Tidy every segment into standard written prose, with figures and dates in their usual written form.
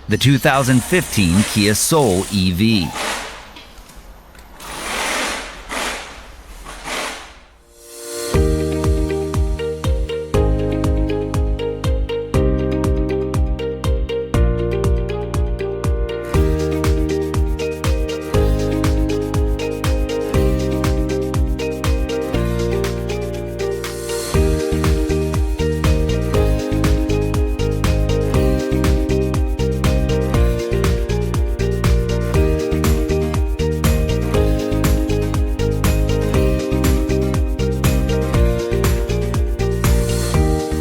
the 2015 Kia Soul EV.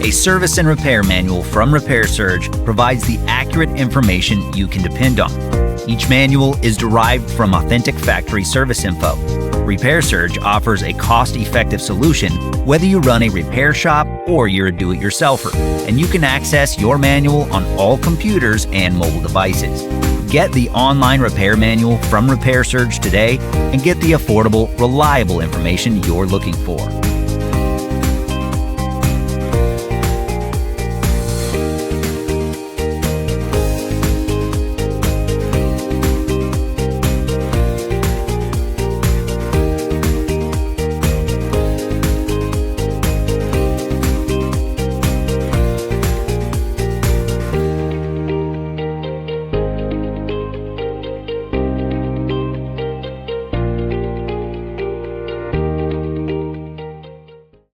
A service and repair manual from Repair Surge provides the accurate information you can depend on. Each manual is derived from authentic factory service info. Repair Surge offers a cost-effective solution whether you run a repair shop or you're a do-it-yourselfer, and you can access your manual on all computers and mobile devices. Get the online repair manual from Repair Surge today and get the affordable, reliable information you're looking for.